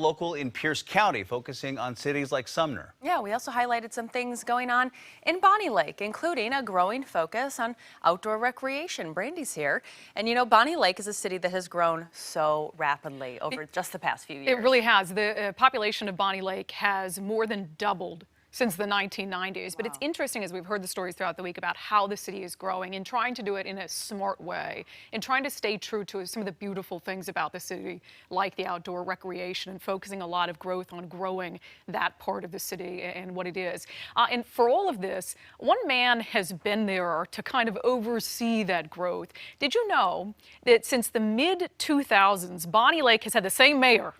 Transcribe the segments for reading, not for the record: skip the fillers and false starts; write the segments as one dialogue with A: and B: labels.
A: hyper-local in Pierce County, focusing on cities like Sumner.
B: Yeah, we also highlighted some things going on in Bonney Lake, including a growing focus on outdoor recreation. Brandi's here. And you know, Bonney Lake is a city that has grown so rapidly over just the past few years.
C: It really has. The population of Bonney Lake has more than doubled since the 1990s. But it's interesting, as we've heard the stories throughout the week, about how the city is growing and trying to do it in a smart way and trying to stay true to some of the beautiful things about the city, like the outdoor recreation, and focusing a lot of growth on growing that part of the city and what it is. And for all of this, one man has been there to kind of oversee that growth. Did you know that since the mid-2000s, Bonney Lake has had the same mayor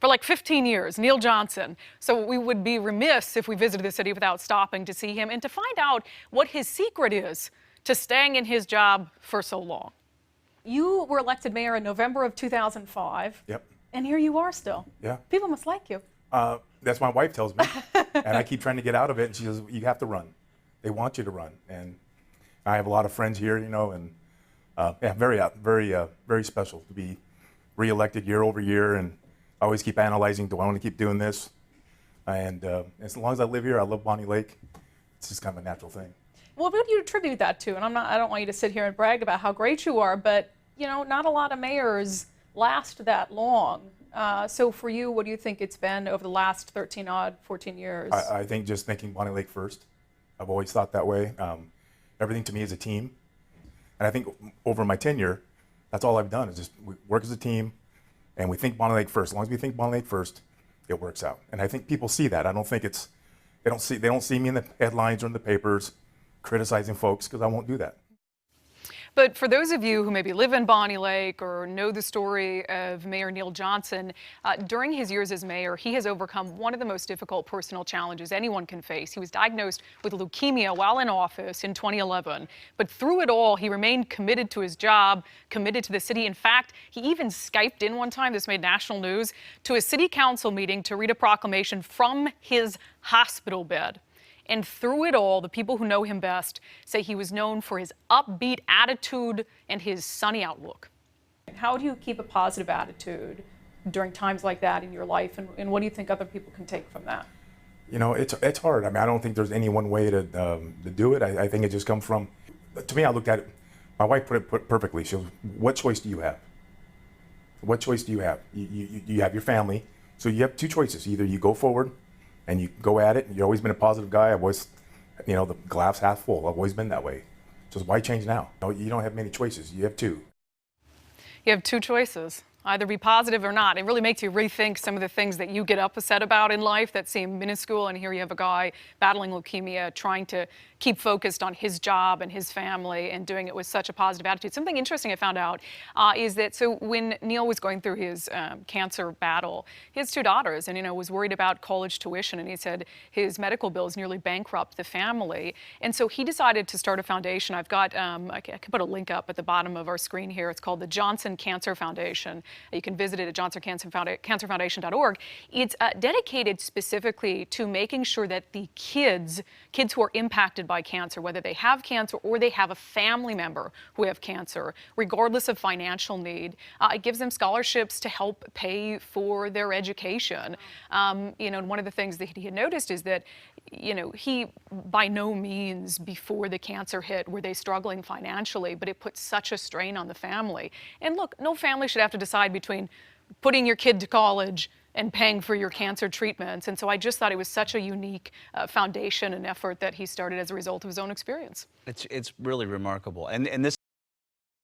C: for like 15 years, Neil Johnson? So we would be remiss if we visited the city without stopping to see him and to find out what his secret is to staying in his job for so long. You were elected mayor in November of 2005.
D: Yep.
C: And here you are still.
D: Yeah.
C: People must like you.
D: That's what my wife tells me. And I keep trying to get out of it. And she says, you have to run. They want you to run. And I have a lot of friends here, you know, and yeah, very special to be reelected year over year. And I always keep analyzing, do I want to keep doing this? And as long as I live here, I love Bonney Lake. It's just kind of a natural thing.
C: Well, what do you attribute that to? And I don't want you to sit here and brag about how great you are, but you know, not a lot of mayors last that long. So for you, what do you think it's been over the last 14 years?
D: I think just thinking Bonney Lake first. I've always thought that way. Everything to me is a team. And I think over my tenure, that's all I've done is just work as a team. And we think Bonney Lake first. As long as we think Bonney Lake first, it works out. And I think people see that. I don't think it's, they don't see me in the headlines or in the papers criticizing folks, because I won't do that.
C: But for those of you who maybe live in Bonney Lake or know the story of Mayor Neil Johnson, during his years as mayor, he has overcome one of the most difficult personal challenges anyone can face. He was diagnosed with leukemia while in office in 2011. But through it all, he remained committed to his job, committed to the city. In fact, he even Skyped in one time, this made national news, to a city council meeting to read a proclamation from his hospital bed. And through it all, the people who know him best say he was known for his upbeat attitude and his sunny outlook. How do you keep a positive attitude during times like that in your life, and what do you think other people can take from that?
D: You know, it's hard. I mean, I don't think there's any one way to do it. I think it just comes from, to me, I looked at it, my wife put it perfectly. She goes, what choice do you have? What choice do you have? You have your family, so you have two choices. Either you go forward and you go at it. You've always been a positive guy. I've always, you know, the glass half full. I've always been that way. So why change now? No, you don't have many choices. You have two.
C: You have two choices. Either be positive or not. It really makes you rethink some of the things that you get upset about in life that seem minuscule. And here you have a guy battling leukemia, trying to keep focused on his job and his family and doing it with such a positive attitude. Something interesting I found out is that so when Neil was going through his cancer battle, he has two daughters and, you know, was worried about college tuition. And he said his medical bills nearly bankrupt the family. And so he decided to start a foundation. I've got, I can put a link up at the bottom of our screen here. It's called the Johnson Cancer Foundation. You can visit it at johnsoncancerfoundation.org. It's dedicated specifically to making sure that the kids who are impacted by cancer, whether they have cancer or they have a family member who have cancer, regardless of financial need, it gives them scholarships to help pay for their education. You know, and one of the things that he had noticed is that, you know, he by no means before the cancer hit were they struggling financially, but it put such a strain on the family. And look, no family should have to decide between putting your kid to college and paying for your cancer treatments. And so I just thought it was such a unique foundation and effort that he started as a result of his own experience.
A: It's really remarkable. And this